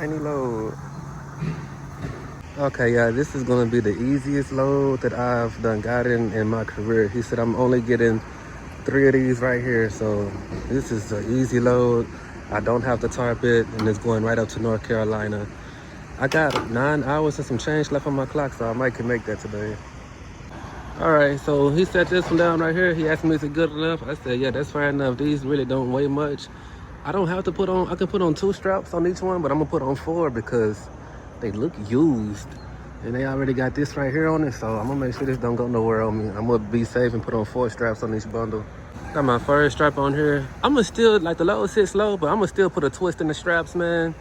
tiny load. Okay, yeah, this is gonna be the easiest load that I've done got in my career. He said I'm only getting 3 of these right here, so this is an easy load. I don't have to tarp it, and it's going right up to North Carolina. I got 9 hours and some change left on my clock, so I might can make that today. All right, so he set this one down right here. He asked me, is it good enough? I said, yeah, that's fair enough. These really don't weigh much. I don't have to put on, I can put on 2 straps on each one, but I'm gonna put on 4 because they look used. And they already got this right here on it, so I'm gonna make sure this don't go nowhere on me. I'm gonna be safe and put on 4 straps on each bundle. Got my first strap on here. I'm gonna still, like the load sits low, but I'm gonna still put a twist in the straps, man.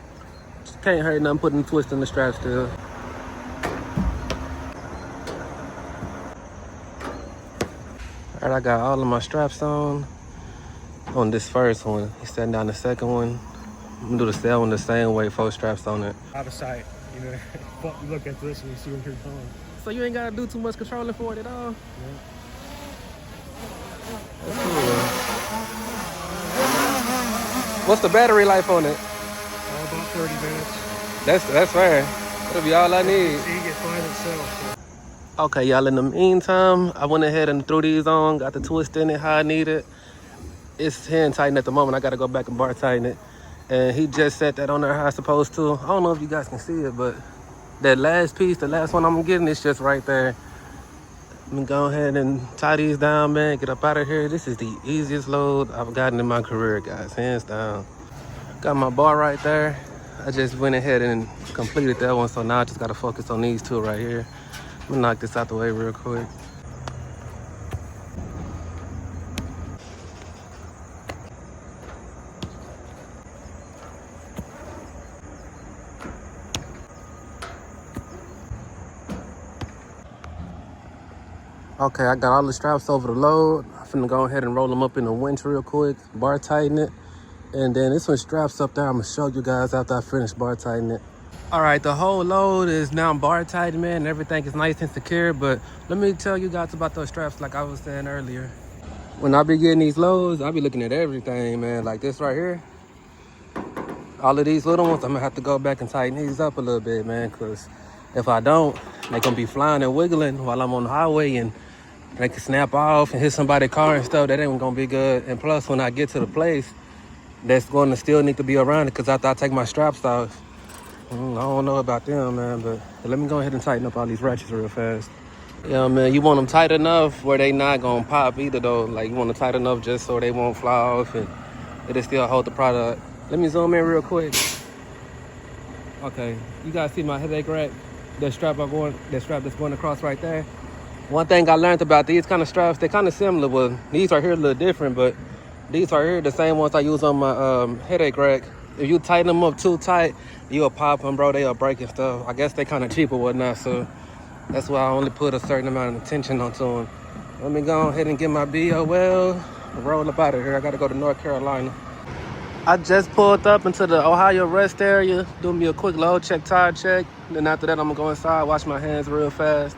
Just can't hurt nothing putting a twist in the straps still. All right, I got all of my straps on this first one. He's setting down the second one. I'm gonna do the second one the same way, 4 straps on it. Out of sight, you know, you look at this and you see where you're going. So you ain't gotta do too much controlling for it at all? Yeah. That's cool. What's the battery life on it? About 30 minutes. That's fair. That'll be all I need. So you get fine itself. So. Okay, y'all, in the meantime, I went ahead and threw these on, got the twist in it how I need it. It's hand tighten at the moment. I gotta go back and bar tighten it. And he just set that on there how I'm supposed to. I don't know if you guys can see it, but that last piece, the last one I'm getting, it's just right there. I'm gonna go ahead and tie these down, man, get up out of here. This is the easiest load I've gotten in my career, guys, hands down. Got my bar right there. I just went ahead and completed that one, so now I just gotta focus on these 2 right here. I'm gonna knock this out the way real quick. Okay, I got all the straps over the load. I'm finna go ahead and roll them up in the winch real quick, bar tighten it. And then this one straps up there. I'm gonna show you guys after I finish bar tightening it. All right, the whole load is now bar tightened, man. Everything is nice and secure, but let me tell you guys about those straps like I was saying earlier. When I be getting these loads, I be looking at everything, man. Like this right here. All of these little ones, I'm gonna have to go back and tighten these up a little bit, man, because if I don't, they gonna be flying and wiggling while I'm on the highway, and they can snap off and hit somebody's car and stuff. That ain't gonna be good. And plus, when I get to the place, that's going to still need to be around it, because after I take my straps off, I don't know about them, man, but let me go ahead and tighten up all these ratchets real fast. Yeah, man, you want them tight enough where they not gonna pop either, though. Like, you want them tight enough just so they won't fly off and it'll still hold the product. Let me zoom in real quick. Okay, you guys see my headache rack? That strap that's going across right there. One thing I learned about these kind of straps, they're kind of similar. Well, these right here a little different, but these right here the same ones I use on my headache rack. If you tighten them up too tight, you'll pop them, bro. They'll break and stuff. I guess they kind of cheap or whatnot, so that's why I only put a certain amount of attention onto them. Let me go ahead and get my BOL and roll up out of here. I got to go to North Carolina. I just pulled up into the Ohio rest area, doing me a quick load check, tire check. Then after that, I'm going to go inside, wash my hands real fast.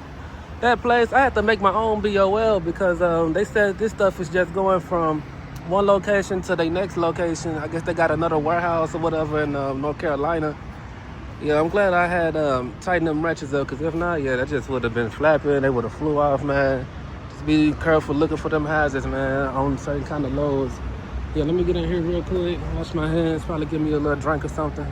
That place, I had to make my own BOL because they said this stuff is just going from one location to the next location. I guess they got another warehouse or whatever in North Carolina. Yeah, I'm glad I had tightened them wrenches up, because if not, yeah, that just would have been flapping. They would have flew off, man. Just be careful looking for them hazards, man, on certain kind of loads. Yeah, let me get in here real quick, wash my hands, probably give me a little drink or something.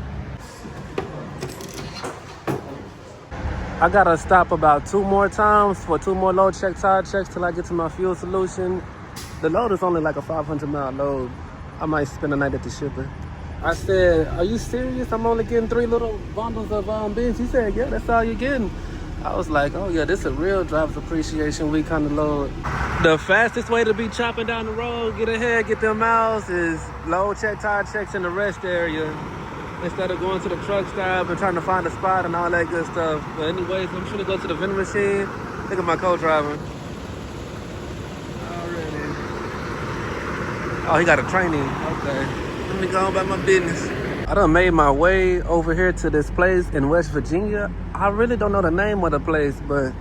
I gotta stop about 2 more times for 2 more load check, tire checks till I get to my fuel solution. The load is only like a 500-mile load. I might spend the night at the shipper. I said, are you serious? I'm only getting 3 little bundles of beans. He said, yeah, that's all you're getting. I was like, oh yeah, this is a real driver's appreciation week kind of load. The fastest way to be chopping down the road, get ahead, get them miles, is load check, tire checks in the rest area, instead of going to the truck stop and trying to find a spot and all that good stuff. But anyways, I'm trying to go to the vending machine. Look at my co-driver. Oh, he got a training. Okay. Let me go on about my business. I done made my way over here to this place in West Virginia. I really don't know the name of the place, but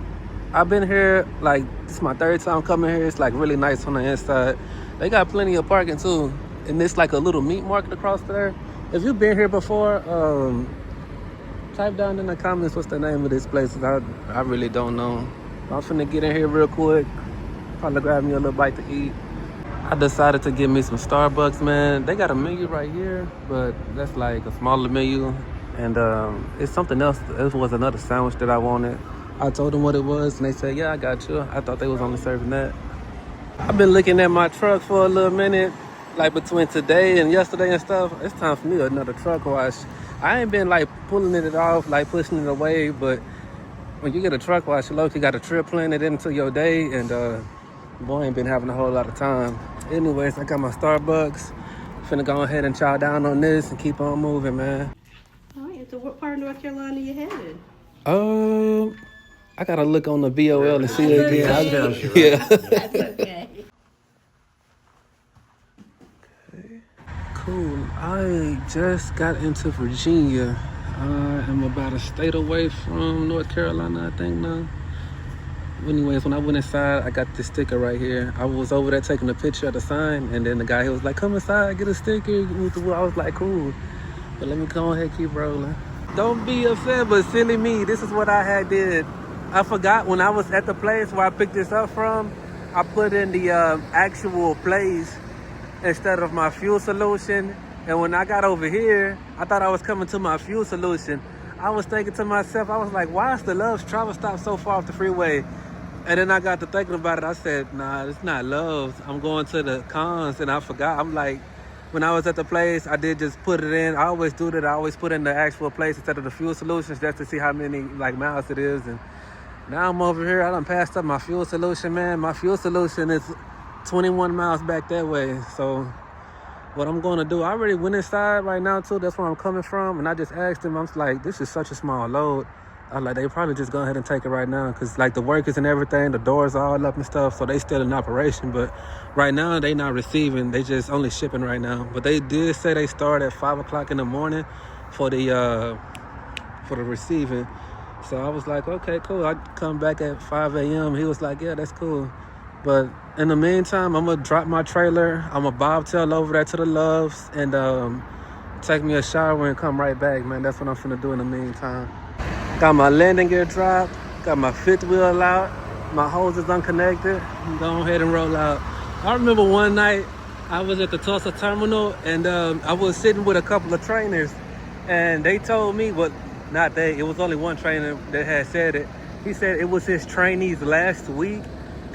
I've been here, like, this is my 3rd time coming here. It's like really nice on the inside. They got plenty of parking too. And it's like a little meat market across there. If you've been here before, Type down in the comments what's the name of this place. I really don't know. I'm finna get in here real quick. Probably grab me a little bite to eat. I decided to get me some Starbucks, man. They got a menu right here, but that's like a smaller menu. And it's something else. It was another sandwich that I wanted. I told them what it was, and they said, yeah, I got you. I thought they was only serving that. I've been looking at my truck for a little minute, like between today and yesterday and stuff. It's time for me another truck wash. I ain't been like pulling it off, like pushing it away, but when you get a truck wash, you got a trip planted into your day, and boy, ain't been having a whole lot of time. Anyways, I got my Starbucks. Finna go ahead and chow down on this and keep on moving, man. All right, so what part of North Carolina you headed? I gotta look on the VOL and see it again. Okay. Yeah. That's okay. Cool. I just got into Virginia. I am about a state away from North Carolina, I think now. Anyways, when I went inside, I got this sticker right here. I was over there taking a picture of the sign, and then the guy, he was like, come inside, get a sticker. I was like, cool. But let me go ahead and keep rolling. Don't be upset, but silly me. This is what I had did. I forgot when I was at the place where I picked this up from, I put in the actual place instead of my fuel solution. And when I got over here, I thought I was coming to my fuel solution. I was thinking to myself, I was like, why is the Love's travel stop so far off the freeway? And then I got to thinking about it. I said, nah, it's not Love's. I'm going to the Cons, and I forgot. I'm like, when I was at the place, I did just put it in. I always do that. I always put in the actual place instead of the fuel solutions just to see how many like miles it is. And now I'm over here. I done passed up my fuel solution, man. My fuel solution is 21 miles back that way. So what I'm going to do, I already went inside right now, too. That's where I'm coming from. And I just asked them, I'm like, this is such a small load. I was like, they probably just go ahead and take it right now because, like, the workers and everything, the doors are all up and stuff, so they still in operation. But right now, they not receiving. They just only shipping right now. But they did say they start at 5 o'clock in the morning for the receiving. So I was like, okay, cool. I come back at 5 a.m. He was like, yeah, that's cool. But in the meantime, I'm going to drop my trailer. I'm going to bobtail over there to the Loves and take me a shower and come right back, man. That's what I'm finna do in the meantime. Got my landing gear dropped. Got my fifth wheel out. My hose is unconnected. Go ahead and roll out. I remember one night I was at the Tulsa terminal and I was sitting with a couple of trainers and they told me, well, not they, it was only one trainer that had said it. He said it was his trainees last week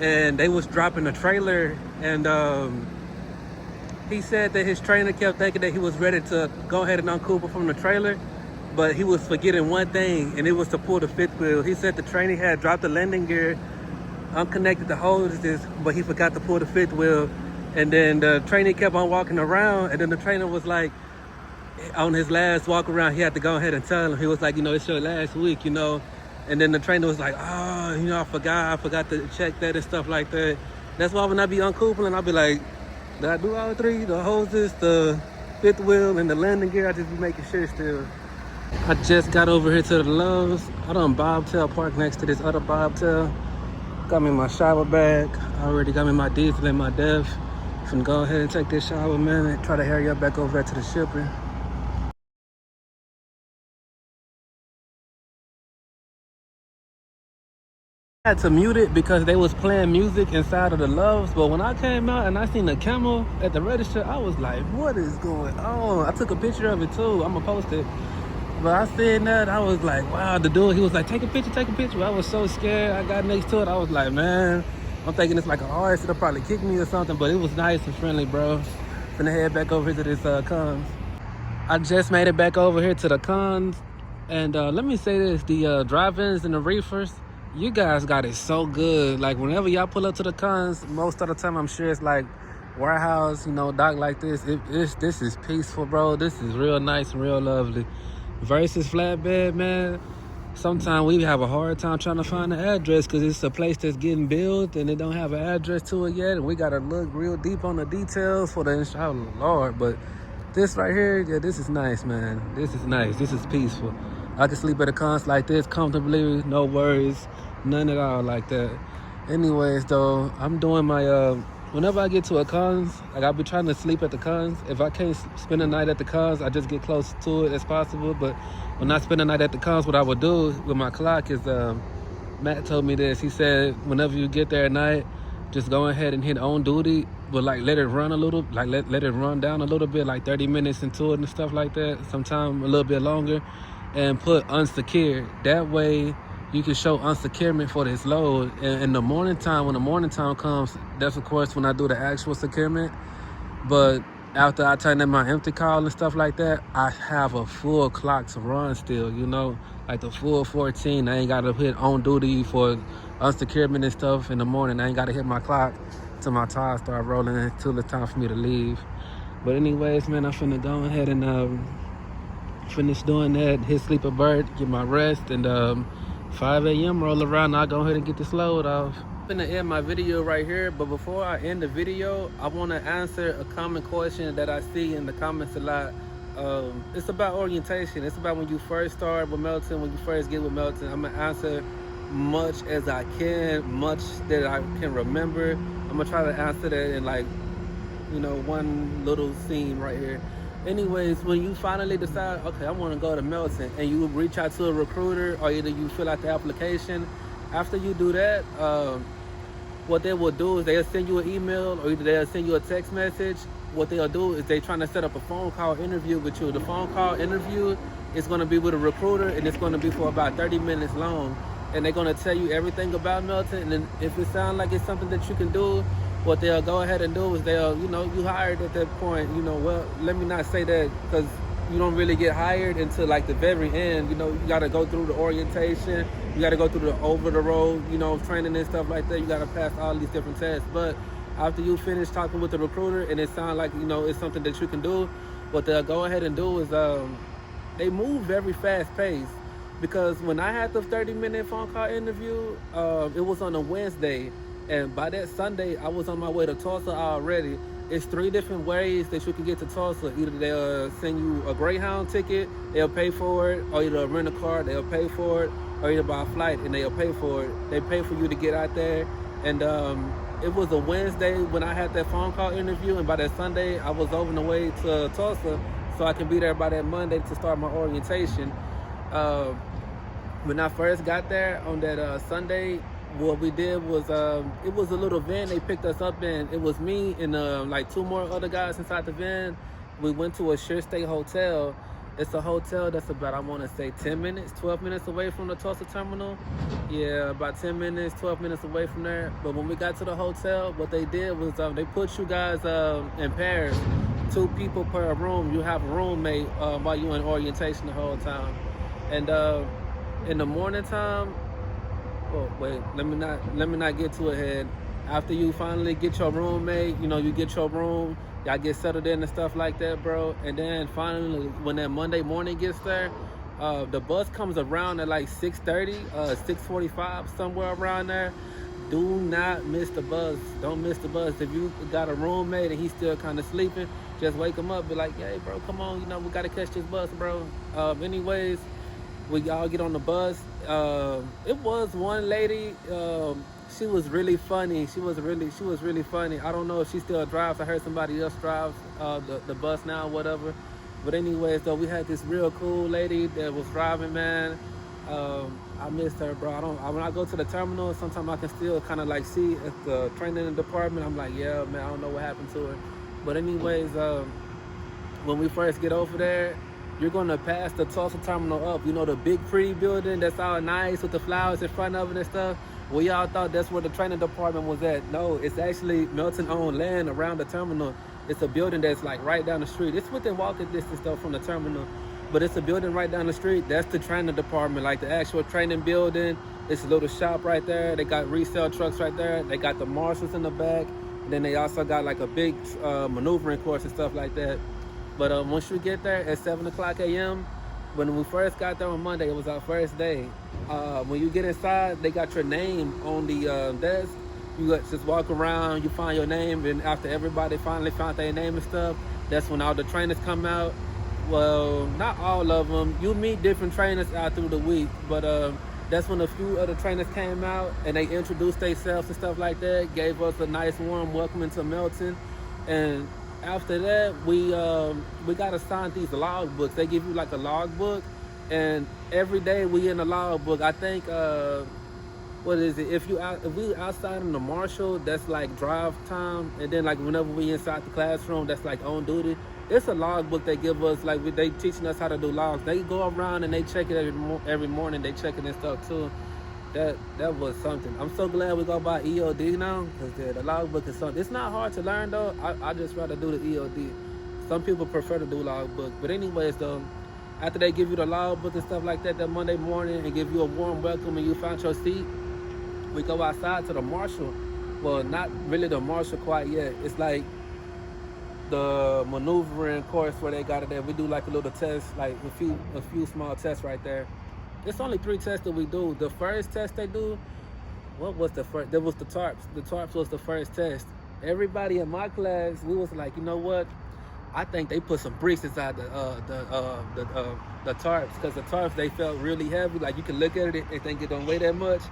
and they was dropping a trailer and he said that his trainer kept thinking that he was ready to go ahead and uncouple from the trailer, but he was forgetting one thing, and it was to pull the fifth wheel. He said the trainee had dropped the landing gear, unconnected the hoses, but he forgot to pull the fifth wheel. And then the trainee kept on walking around, and then the trainer was like, on his last walk around, he had to go ahead and tell him. He was like, it's your last week, And then the trainer was like, oh, I forgot to check that and stuff like that. That's why when I be uncoupling, I'll be like, did I do all three? The hoses, the fifth wheel, and the landing gear? I just be making sure still. I just got over here to the Loves. I done bobtail parked next to this other bobtail. Got me my shower bag. I already got me my diesel and my def. Finna go ahead and take this shower, man, and try to hurry up back over there to the shipper. I had to mute it because they was playing music inside of the Loves, but when I came out and I seen the camel at the register, I was like, what is going on? I took a picture of it too. I'm gonna post it. But I seen that, I was like, wow, the dude, he was like, take a picture. I was so scared. I got next to it. I was like, man, I'm thinking it's like an artist. It'll probably kick me or something, but it was nice and friendly, bro. Finna head back over here to this Cons. I just made it back over here to the Cons. And let me say this, the drive-ins and the reefers, you guys got it so good. Like, whenever y'all pull up to the Cons, most of the time, I'm sure it's like warehouse, dock like this. This is peaceful, bro. This is real nice and real lovely. Versus flatbed, man, sometimes we have a hard time trying to find the address because it's a place that's getting built and it don't have an address to it yet, and we gotta look real deep on the details for the inshallah, Lord. But this right here, yeah, this is nice, man. This is nice. This is peaceful. I can sleep at a Cons like this comfortably, no worries, none at all like that. Anyways, though, I'm doing my whenever I get to a Cons, like I'll be trying to sleep at the Cons. If I can't spend the night at the Cons, I just get close to it as possible. But when I spend the night at the comps, what I would do with my clock is, Matt told me this. He said, whenever you get there at night, just go ahead and hit on duty, but like let it run a little, like let it run down a little bit, like 30 minutes into it and stuff like that, sometime a little bit longer, and put unsecured. That way you can show unsecurement for this load. And in the morning time, when the morning time comes, that's of course when I do the actual securement. But after I turn in my empty call and stuff like that, I have a full clock to run still, you know, like the full 14. I ain't got to hit on duty for unsecurement and stuff in the morning. I ain't got to hit my clock till my tires start rolling until it's time for me to leave. But anyways, man, I'm finna go ahead and finish doing that, hit sleeper bird, get my rest, and 5 a.m. roll around, I'll go ahead and get this load off. I'm gonna end my video right here, but before I end the video, I want to answer a common question that I see in the comments a lot. It's about orientation. It's about when you first start with Melton, when you first get with Melton. I'm gonna answer much as I can, much that I can remember. I'm gonna try to answer that in like, you know, one little scene right here. Anyways, when you finally decide, okay, I want to go to Melton, and you reach out to a recruiter, or either you fill out the application, after you do that, what they will do is they'll send you an email, or either they'll send you a text message. What they'll do is they're trying to set up a phone call interview with you. The phone call interview is going to be with a recruiter, and it's going to be for about 30 minutes long. And they're going to tell you everything about Melton. And then if it sounds like it's something that you can do, what they'll go ahead and do is they'll, you know, you hired at that point, you know, well, let me not say that, because you don't really get hired until like the very end. You know, you got to go through the orientation, you got to go through the over the road, you know, training and stuff like that. You got to pass all these different tests. But after you finish talking with the recruiter and it sounds like, you know, it's something that you can do, what they'll go ahead and do is they move very fast paced. Because when I had the 30-minute phone call interview, it was on a Wednesday, and by that Sunday I was on my way to Tulsa already. It's 3 different ways that you can get to Tulsa. Either they'll send you a Greyhound ticket, they'll pay for it, or either rent a car, they'll pay for it, or either buy a flight and they'll pay for it. They pay for you to get out there. And it was a Wednesday when I had that phone call interview, and by that Sunday I was over the way to Tulsa so I can be there by that Monday to start my orientation. When I first got there on that Sunday, what we did was, it was a little van they picked us up in. It was me and like 2 more other guys inside the van. We went to a Sure State hotel. It's a hotel that's about, I want to say 10 minutes, 12 minutes away from the Tulsa terminal. Yeah, about 10 minutes, 12 minutes away from there. But when we got to the hotel, what they did was they put you guys in pairs, 2 people per room. You have a roommate while you're in orientation the whole time. And in the morning time, oh wait, let me not get too ahead. After you finally get your roommate, you know, you get your room, y'all get settled in and stuff like that, bro. And then finally, when that Monday morning gets there, the bus comes around at like 6:30, 6:45, somewhere around there. Do not miss the bus. Don't miss the bus. If you got a roommate and he's still kind of sleeping, just wake him up. Be like, hey, bro, come on, you know, we gotta catch this bus, bro. Anyways, we all get on the bus. It was one lady. She was really funny. She was really funny. I don't know if she still drives. I heard somebody else drives the bus now, whatever. But anyways, though, we had this real cool lady that was driving, man. I missed her, bro. When I go to the terminal, sometimes I can still kind of like see at the training department. I'm like, yeah, man, I don't know what happened to her. But anyways, when we first get over there, you're gonna pass the Tulsa terminal up. You know, the big pretty building that's all nice with the flowers in front of it and stuff. We all thought that's where the training department was at. No, it's actually Melton-owned land around the terminal. It's a building that's like right down the street. It's within walking distance though from the terminal, but it's a building right down the street. That's the training department, like the actual training building. It's a little shop right there. They got resale trucks right there. They got the marshals in the back. And then they also got like a big maneuvering course and stuff like that. But once you get there at 7 o'clock a.m., when we first got there on Monday, it was our first day. When you get inside, they got your name on the desk. You just walk around, you find your name, and after everybody finally found their name and stuff, that's when all the trainers come out. Well, not all of them. You meet different trainers out through the week, but that's when a few other trainers came out and they introduced themselves and stuff like that, gave us a nice warm welcome into Melton. And after that, we got assigned these log books. They give you like a log book, And every day we in the logbook. I think what is it? If we outside in the marshal, that's like drive time, and then like whenever we inside the classroom, that's like on duty. It's a logbook they give us. Like they teaching us how to do logs. They go around and they check it every morning. They check it and stuff too. That was something. I'm so glad we go by EOD now, because the logbook is something. It's not hard to learn though. I just rather do the EOD. Some people prefer to do logbook, but anyways though, after they give you the logbook and stuff like that Monday morning and give you a warm welcome and you found your seat, we go outside to the marshal. Well, not really the marshal quite yet. It's like the maneuvering course where they got it there. We do like a little test, like a few small tests right there. It's only 3 tests that we do. The first test they do, what was the first? There was the tarps. The tarps was the first test. Everybody in my class, we was like, you know what? I think they put some bricks inside the tarps, because the tarps, they felt really heavy. Like you can look at it and think it don't weigh that much.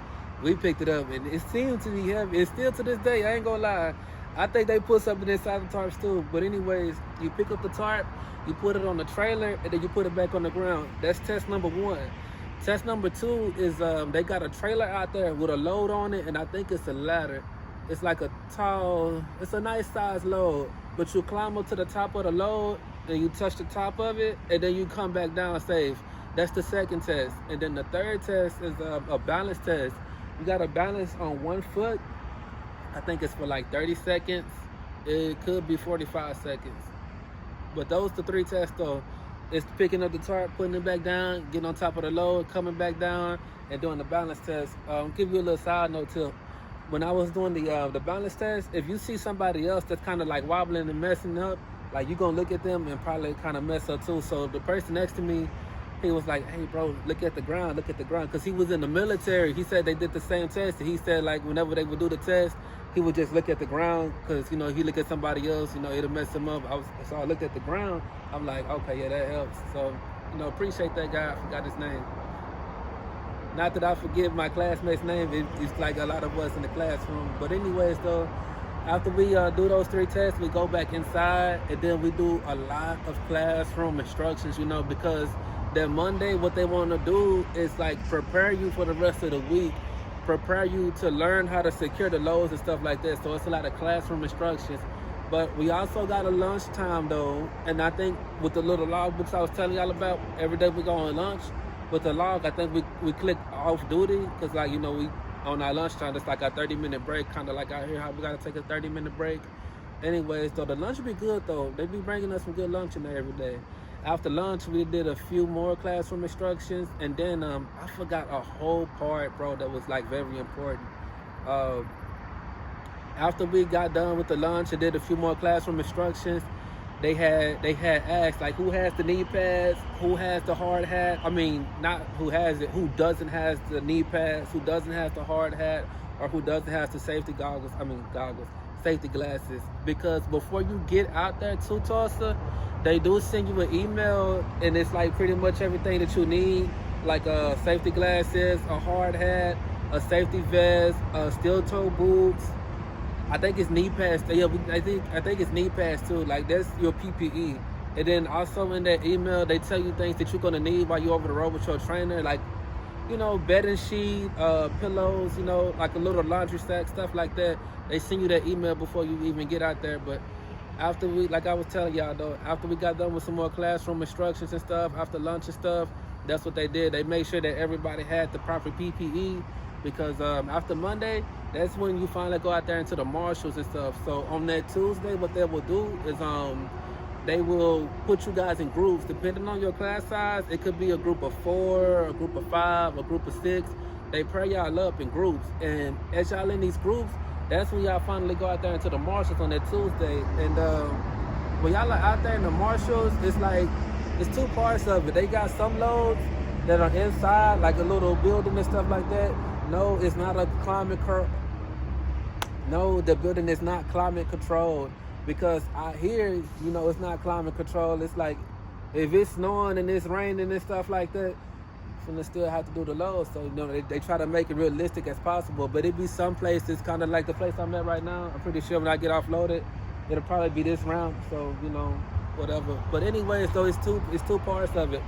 We picked it up and it seemed to be heavy. It's still to this day, I ain't gonna lie. I think they put something inside the tarps too. But anyways, you pick up the tarp, you put it on the trailer, and then you put it back on the ground. That's test number 1. Test number 2 is they got a trailer out there with a load on it, and I think it's a ladder. It's like it's a nice size load, but you climb up to the top of the load, and you touch the top of it, and then you come back down safe. That's the second test. And then the third test is a balance test. You got to balance on 1 foot. I think it's for like 30 seconds. It could be 45 seconds. But those the 3 tests though. It's picking up the tarp, putting it back down, getting on top of the load, coming back down, and doing the balance test. Give you a little side note too. When I was doing the balance test, if you see somebody else that's kind of like wobbling and messing up, like you're gonna look at them and probably kind of mess up too. So the person next to me, he was like, hey bro, look at the ground, because he was in the military. He said they did the same test, and he said like whenever they would do the test, he would just look at the ground, because you know, he look at somebody else, you know, it'll mess him up. So I looked at the ground. I'm like, okay, yeah, that helps. So, you know, appreciate that guy. I forgot his name. Not that I forget my classmate's name. It's like a lot of us in the classroom. But anyways, though, after we do those 3 tests, we go back inside, and then we do a lot of classroom instructions, you know, because that Monday, what they want to do is like prepare you for the rest of the week, prepare you to learn how to secure the loads and stuff like that. So it's a lot of classroom instructions. But we also got a lunchtime though, and I think with the little log books I was telling y'all about, every day we go on lunch. With the log, I think we click off duty, because like, you know, we on our lunchtime, it's like a 30-minute break, kind of like out here how we gotta take a 30-minute break. Anyways, though, the lunch be good though. They be bringing us some good lunch in there every day. After lunch, we did a few more classroom instructions, and then I forgot a whole part, bro, that was like very important. After we got done with the lunch and did a few more classroom instructions, they had asked like, who has the knee pads, who has the hard hat. I mean, not who has it, who doesn't has the knee pads, who doesn't have the hard hat, or who doesn't have the safety safety glasses. Because before you get out there to Tulsa, they do send you an email, and it's like pretty much everything that you need, like safety glasses, a hard hat, a safety vest, steel-toe boots. I think it's knee pads. Yeah, I think it's knee pads too. Like that's your PPE. And then also in that email, they tell you things that you're gonna need while you're over the road with your trainer, like, you know, bedding sheet, pillows, you know, like a little laundry sack, stuff like that. They send you that email before you even get out there. But after like I was telling y'all though, after we got done with some more classroom instructions and stuff, after lunch and stuff, that's what they did. They made sure that everybody had the proper PPE, because after Monday, that's when you finally go out there into the marshals and stuff. So on that Tuesday, what they will do is they will put you guys in groups depending on your class size. It could be a group of 4, a group of 5, a group of 6. They pair y'all up in groups, and as y'all in these groups, that's when y'all finally go out there into the marshals on that Tuesday. And when y'all are out there in the marshals, it's like, it's 2 parts of it. They got some loads that are inside, like a little building and stuff like that. No, it's not a No, the building is not climate controlled, because out here, you know, it's not climate controlled. It's like, if it's snowing and it's raining and stuff like that, you're gonna still have to do the load. So, you know, they try to make it realistic as possible. But it be some places, kind of like the place I'm at right now. I'm pretty sure when I get offloaded, it'll probably be this round. So, you know, whatever. But anyways, though, it's two parts of it.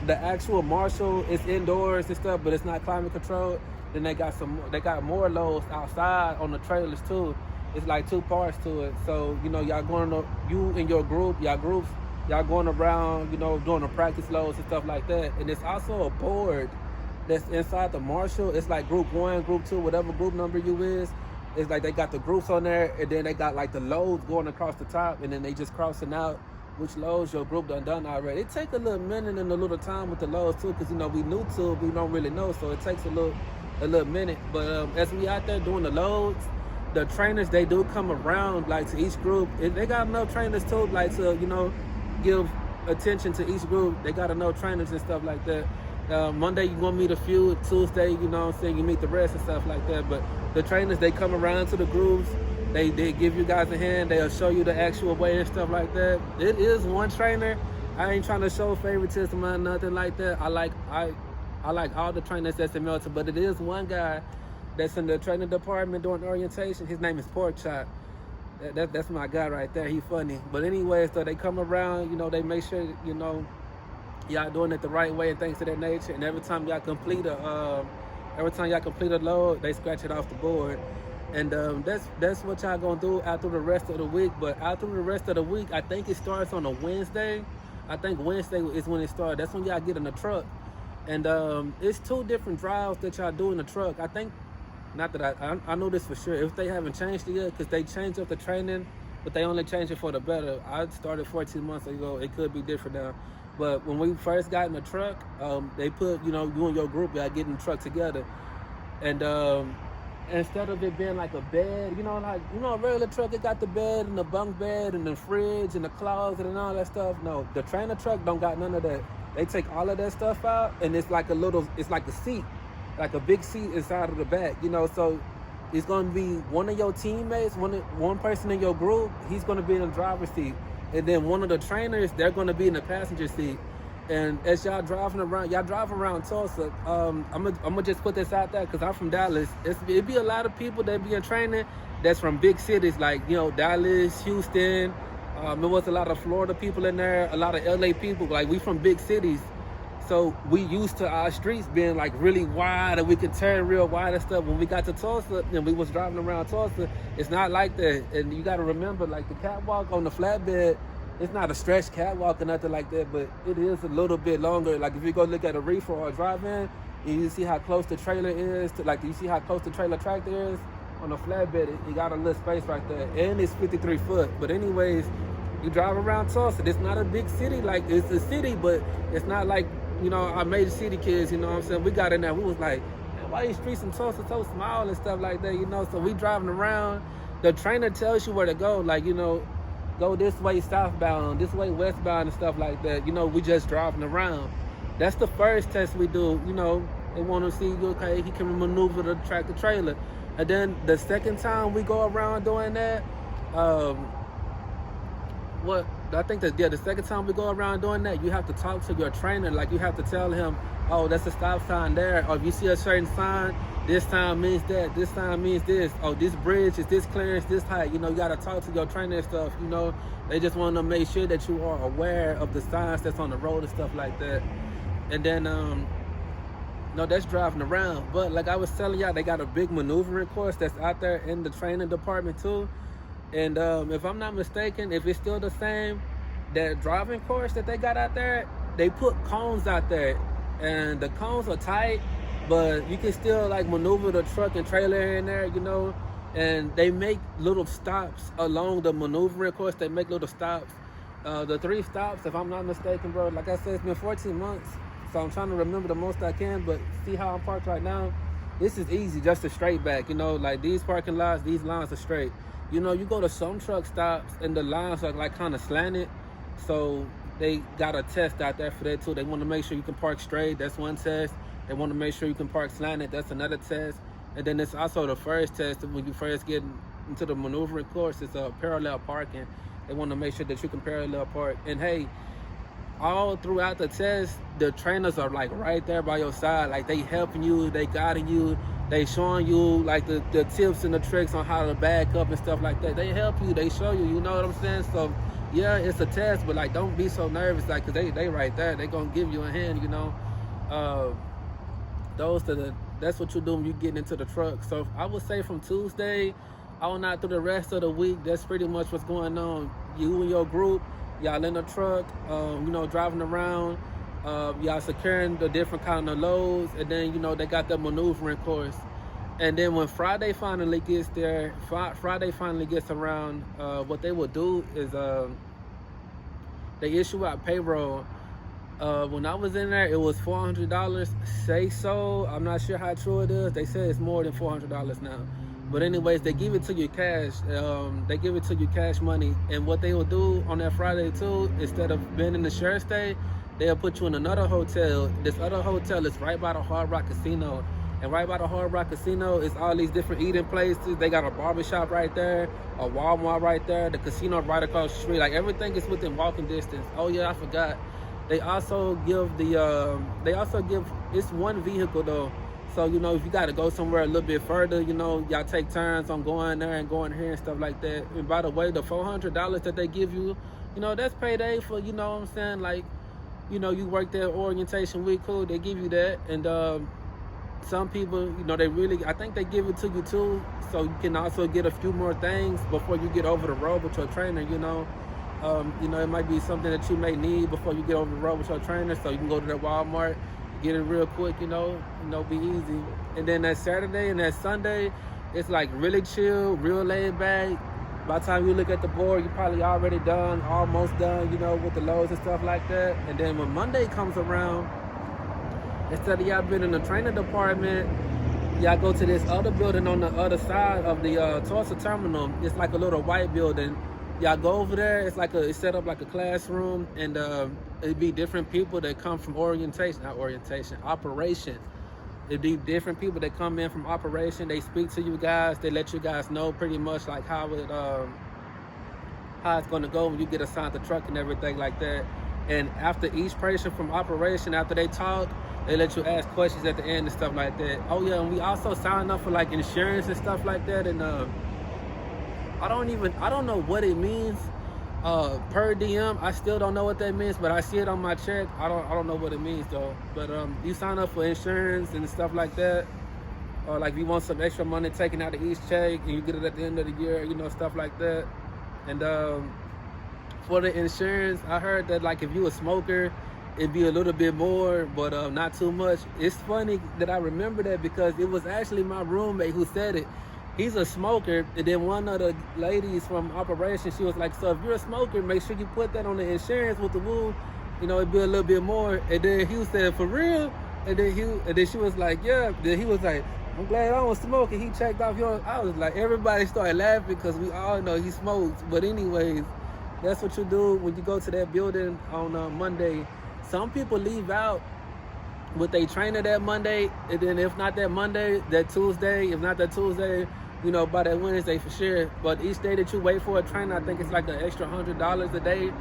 the actual Marshall is indoors and stuff, but it's not climate controlled. Then they got more loads outside on the trailers too. It's like 2 parts to it. So, you know, you and your group, y'all going around, you know, doing the practice loads and stuff like that. And it's also a board that's inside the Marshall. It's like group 1, group 2, whatever group number you is. It's like they got the groups on there, and then they got like the loads going across the top, and then they just crossing out which loads your group done already. It take a little minute and a little time with the loads too, because, you know, we new to it, we don't really know, so it takes a little minute. But as we out there doing the loads, the trainers, they do come around like to each group. They got enough trainers too, like to, you know, give attention to each group. They got enough trainers and stuff like that. Monday you're gonna meet a few, Tuesday, you know what I'm saying, you meet the rest and stuff like that. But the trainers, they come around to the groups, they give you guys a hand, they'll show you the actual way and stuff like that. It is one trainer. I ain't trying to show favoritism or nothing like that. I like all the trainers that's in Melton, but it is one guy that's in the training department doing orientation. His name is Pork Chop. That's my guy right there. He funny. But anyways, so they come around, you know, they make sure, you know, y'all doing it the right way and things of that nature. And every time y'all complete a load, they scratch it off the board. And that's what y'all gonna do out through the rest of the week. But out through the rest of the week, I think it starts on a Wednesday. I think Wednesday is when it starts. That's when y'all get in the truck. And it's 2 different drives that y'all do in the truck. I think, not that I know this for sure, if they haven't changed it yet, because they changed up the training, but they only changed it for the better. I started 14 months ago. It could be different now. But when we first got in the truck, they put, you know, you and your group, y'all get in the truck together. And instead of it being like a bed, you know, like, you know, a regular truck, it got the bed and the bunk bed and the fridge and the closet and all that stuff. No, the trainer truck don't got none of that. They take all of that stuff out, and it's like a seat, like a big seat inside of the back, you know. So it's going to be one of your teammates, one person in your group, he's going to be in the driver's seat. And then one of the trainers, they're going to be in the passenger seat. And as y'all drive around Tulsa, I'm gonna just put this out there because I'm from Dallas. It be a lot of people that be in training that's from big cities like, you know, Dallas, Houston. There was a lot of Florida people in there, a lot of LA people. Like, we from big cities. So we used to our streets being like really wide and we could turn real wide and stuff. When we got to Tulsa and we was driving around Tulsa, it's not like that. And you got to remember, like, the catwalk on the flatbed, it's not a stretched catwalk or nothing like that, but it is a little bit longer. Like, if you go look at a reefer or a drive-in, you see how close the trailer is to, like, you see how close the trailer tractor is on the flatbed. It got a little space right there, and it's 53 foot. But anyways, you drive around Tulsa. It's not a big city. Like, it's a city, but it's not like, you know, our major city kids, you know what I'm saying? We got in there, we was like, man, why these streets in Tulsa so small and stuff like that, you know? So we driving around. The trainer tells you where to go, like, you know, go this way southbound, this way westbound and stuff like that. You know, we just driving around. That's the first test we do. You know, they want to see, okay, he can maneuver the tractor trailer. And then the second time we go around doing that, the second time we go around doing that, you have to talk to your trainer. Like, you have to tell him, oh, that's a stop sign there. Or if you see a certain sign, this time means that, this time means this. Oh, this bridge is this clearance, this height. You know, you got to talk to your trainer and stuff. You know, they just want to make sure that you are aware of the signs that's on the road and stuff like that. And then, no, that's driving around. But like I was telling y'all, they got a big maneuvering course that's out there in the training department too. And if I'm not mistaken, if it's still the same, that driving course that they got out there, they put cones out there. And the cones are tight, but you can still, like, maneuver the truck and trailer in there, you know. And they make little stops along the maneuvering course. They make little stops. The 3 stops, if I'm not mistaken, bro, like I said, it's been 14 months. So I'm trying to remember the most I can. But see how I'm parked right now? This is easy, just a straight back, you know. Like, these parking lots, these lines are straight. You know, you go to some truck stops and the lines are, like, kind of slanted. So they got a test out there for that too. They want to make sure you can park straight. That's one test. They want to make sure you can park slanted. That's another test. And then it's also the first test when you first get into the maneuvering course. It's a parallel parking. They want to make sure that you can parallel park. And hey, all throughout the test, the trainers are, like, right there by your side. Like, they helping you, they guiding you, they showing you, like, the tips and the tricks on how to back up and stuff like that. They help you, they show you, you know what I'm saying? So yeah, it's a test, but like don't be so nervous, like, cause they right there, they gonna give you a hand, you know. Uh, that's what you do when you get into the truck. So I would say from Tuesday on out through the rest of the week, that's pretty much what's going on. You and your group, y'all in the truck, you know, driving around, y'all securing the different kind of loads, and then, you know, they got the maneuvering course. And then when Friday finally gets there, Friday finally gets around, what they will do is they issue out payroll. When I was in there, it was $400. Say so. I'm not sure how true it is. They say it's more than $400 now. But anyways, they give it to you cash. They give it to you cash money. And what they will do on that Friday too, instead of being in the share stay, they'll put you in another hotel. This other hotel is right by the Hard Rock Casino. And right by the Hard Rock Casino is all these different eating places. They got a barbershop right there, a Walmart right there, the casino right across the street. Like everything is within walking distance. Oh yeah, I forgot. They also give it's one vehicle though. So, you know, if you got to go somewhere a little bit further, you know, y'all take turns on going there and going here and stuff like that. And by the way, the $400 that they give you, you know, that's payday for, you know what I'm saying? Like, you know, you work there orientation week, cool, they give you that. And some people, you know, I think they give it to you too, so you can also get a few more things before you get over the road with your trainer, you know. You know, it might be something that you may need before you get over the road with your trainer, so you can go to that Walmart, get it real quick, you know, be easy. And then that Saturday and that Sunday, it's like really chill, real laid back. By the time you look at the board, you're probably already done, almost done, you know, with the loads and stuff like that. And then when Monday comes around, instead of y'all being in the training department, y'all go to this other building on the other side of the Tulsa terminal. It's like a little white building. Y'all go over there. It's set up like a classroom, and it'd be different people that come from operation. It'd be different people that come in from operation. They speak to you guys. They let you guys know pretty much like how it's going to go when you get assigned the truck and everything like that. And after each person from operation, after they talk, they let you ask questions at the end and stuff like that. Oh yeah, and we also sign up for like insurance and stuff like that. And I don't know what it means. Per diem, I still don't know what that means, but I see it on my check. I don't know what it means though. But you sign up for insurance and stuff like that. Or like if you want some extra money taken out of each check and you get it at the end of the year, you know, stuff like that. And for the insurance, I heard that like if you a smoker, it'd be a little bit more, but not too much. It's funny that I remember that because it was actually my roommate who said it. He's a smoker, and then one of the ladies from operation, she was like, so if you're a smoker, make sure you put that on the insurance with the woo, you know, it'd be a little bit more. And then he said, for real? And then she was like, yeah. Then he was like, I'm glad I don't smoke. And he checked off yours. I was like, everybody started laughing because we all know he smokes. But anyways, that's what you do when you go to that building on Monday. Some people leave out with their trainer that Monday, and then if not that Monday, that Tuesday. If not that Tuesday, you know, by that Wednesday for sure. But each day that you wait for a trainer, I think it's like an extra $100 a day.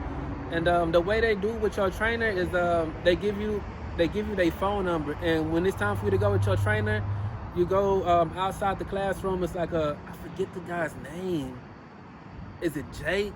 And the way they do with your trainer is they give you their phone number, and when it's time for you to go with your trainer, you go outside the classroom. It's like I forget the guy's name. Is it Jake?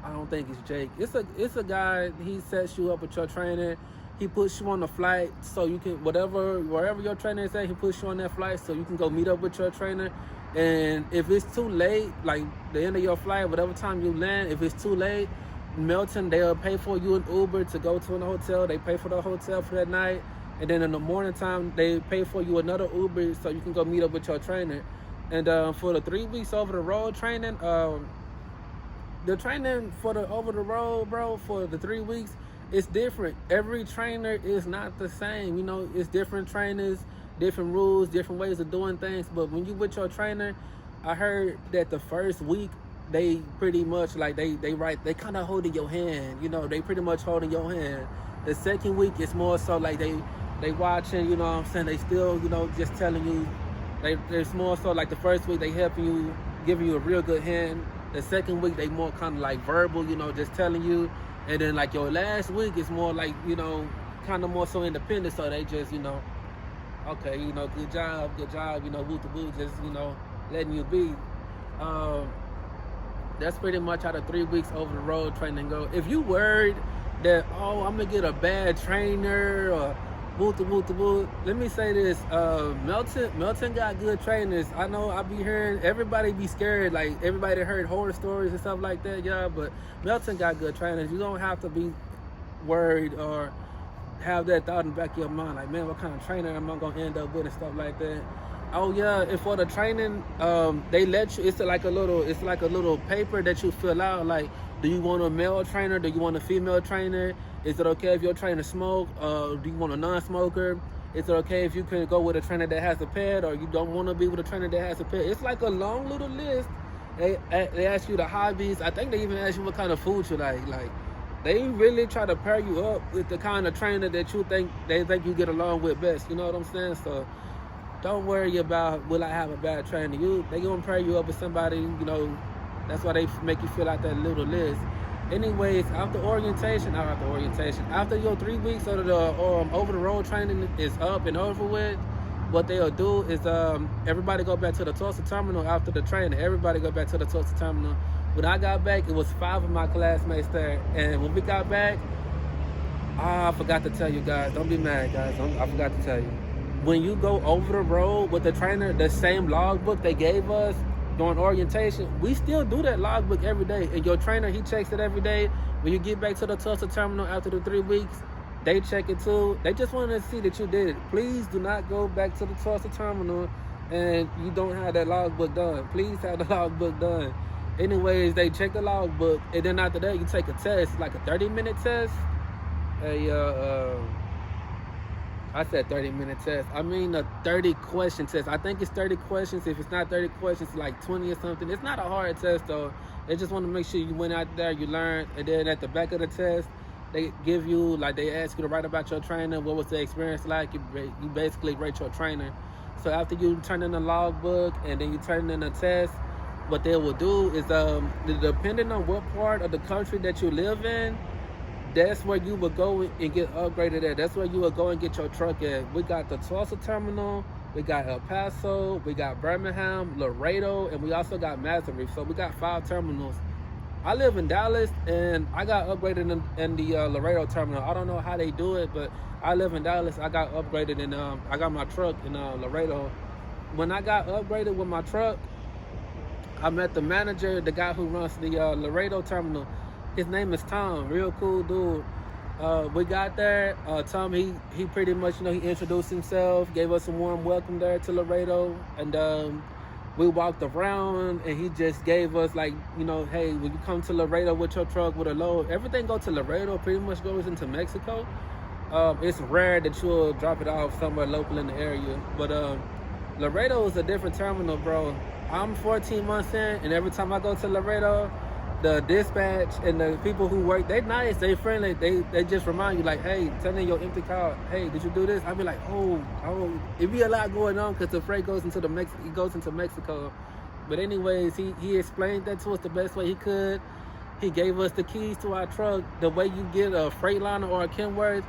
I don't think it's Jake. It's a guy. He sets you up with your trainer. He puts you on the flight so you can wherever your trainer is at, he puts you on that flight so you can go meet up with your trainer. And if it's too late, like the end of your flight, whatever time you land, if it's too late, Melton, they'll pay for you an Uber to go to an hotel. They pay for the hotel for that night. And then in the morning time, they pay for you another Uber so you can go meet up with your trainer. And for the 3 weeks over the road training, the training for the over the road, bro, for the 3 weeks, it's different. Every trainer is not the same. You know, it's different trainers, different rules, different ways of doing things. But when you with your trainer, I heard that the first week, they pretty much like they kind of holding your hand. You know, they pretty much holding your hand. The second week, it's more so like they watching. You know what I'm saying? They still, you know, just telling you. There's more so like the first week they helping you, giving you a real good hand. The second week they more kind of like verbal, you know, just telling you. And then like your last week is more like, you know, kind of more so independent. So they just, you know, okay, you know, good job, you know, woo to woo, just, you know, letting you be. That's pretty much how the 3 weeks over the road training go. If you worried that, oh, I'm gonna get a bad trainer or boot, let me say this: Melton got good trainers. I know I be hearing everybody be scared, like everybody heard horror stories and stuff like that, yeah. But Melton got good trainers. You don't have to be worried or have that thought in the back of your mind, like, man, what kind of trainer am I gonna end up with and stuff like that. Oh yeah, and for the training, they let you. It's like a little paper that you fill out. Like, do you want a male trainer? Do you want a female trainer? Is it okay if your trainer smoke? Do you want a non-smoker? Is it okay if you can go with a trainer that has a pet, or you don't want to be with a trainer that has a pet? It's like a long little list. They ask you the hobbies. I think they even ask you what kind of food you like. Like, they really try to pair you up with the kind of trainer that they think you get along with best. You know what I'm saying? So don't worry about, will I have a bad trainer? They gonna pair you up with somebody, you know. That's why they make you fill out that little list. Anyways, after your 3 weeks of the over the road training is up and over with, what they'll do is everybody go back to the Tulsa terminal after the training. Everybody go back to the Tulsa terminal. When I got back, it was 5 of my classmates there, and when we got back, I forgot to tell you guys. Don't be mad, guys. I forgot to tell you. When you go over the road with the trainer, the same logbook they gave us during orientation, we still do that logbook every day. And your trainer, he checks it every day. When you get back to the Tulsa terminal after the 3 weeks, they check it too. They just want to see that you did it. Please do not go back to the Tulsa terminal and you don't have that logbook done. Please have the logbook done. Anyways, they check the logbook, and then after that, you take a test, like a 30-minute test. I said 30-minute test. I mean a 30-question test. I think it's 30 questions. If it's not 30 questions, it's like 20 or something. It's not a hard test, though. They just want to make sure you went out there, you learned, and then at the back of the test, they give you, like, they ask you to write about your trainer. What was the experience like? You basically rate your trainer. So after you turn in the logbook and then you turn in the test, what they will do is, depending on what part of the country that you live in, that's where you would go and get upgraded at. That's where you would go and get your truck at. We got the Tulsa terminal, we got El Paso, we got Birmingham, Laredo, and we also got Mazarine. So we got 5 terminals. I live in Dallas, and I got upgraded in the Laredo terminal. I don't know how they do it, but I live in Dallas. I got upgraded, and I got my truck in Laredo. When I got upgraded with my truck, I met the manager, the guy who runs the Laredo terminal. His name is Tom, real cool dude. We got there. Tom, he pretty much, he introduced himself, gave us a warm welcome there to Laredo, and we walked around, and he just gave us, like, hey, when you come to Laredo with your truck with a load, everything go to Laredo, pretty much goes into Mexico. It's rare that you'll drop it off somewhere local in the area, but Laredo is a different terminal, bro. I'm 14 months in, and every time I go to Laredo, the dispatch and the people who work, they nice, they friendly, they just remind you, like, hey, turn in your empty car. Hey, did you do this? I be like, oh, it be a lot going on because the freight goes into Mexico. But anyways, he explained that to us the best way he could. He gave us the keys to our truck. The way you get a Freightliner or a Kenworth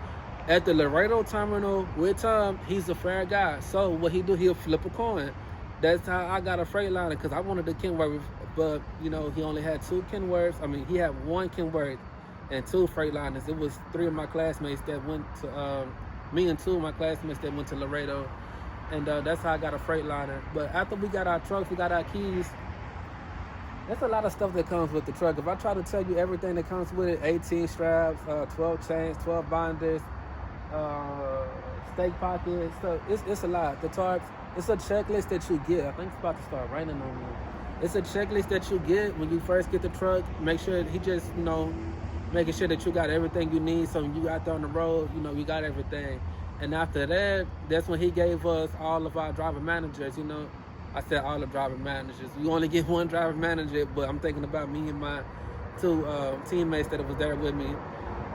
at the Laredo terminal with Tom, he's a fair guy. So what he do, he'll flip a coin. That's how I got a Freightliner, because I wanted a Kenworth, but he only had 2 Kenworths. I mean, he had 1 Kenworth and 2 Freightliners. It was 3 of my classmates that went to me and 2 of my classmates that went to Laredo, and that's how I got a Freightliner. But after we got our trucks, we got our keys. There's a lot of stuff that comes with the truck. If I try to tell you everything that comes with it, 18 straps, 12 chains, 12 binders, stake pockets, so it's a lot. The tarps. It's a checklist that you get. I think it's about to start raining on me. It's a checklist that you get when you first get the truck. Make sure he just, making sure that you got everything you need. So when you out there on the road, you got everything. And after that, that's when he gave us all of our driver managers. I said all the driver managers. You only get 1 driver manager, but I'm thinking about me and my 2 teammates that was there with me.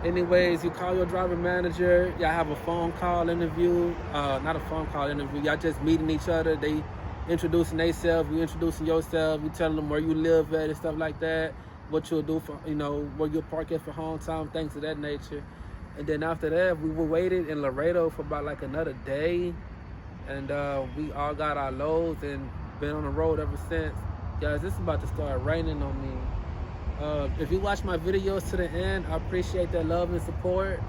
Anyways, you call your driver manager. Y'all have a phone call interview. Not a phone call interview. Y'all just meeting each other. They introducing themselves. You introducing yourself. You telling them where you live at and stuff like that. What you'll do for, where you'll park at for home time, things of that nature. And then after that, we were waited in Laredo for about like another day. And we all got our loads and been on the road ever since. Guys, this is about to start raining on me. If you watch my videos to the end, I appreciate that love and support.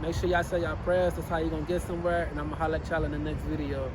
Make sure y'all say y'all prayers. That's how you're gonna get somewhere. And I'm gonna holler at y'all in the next video.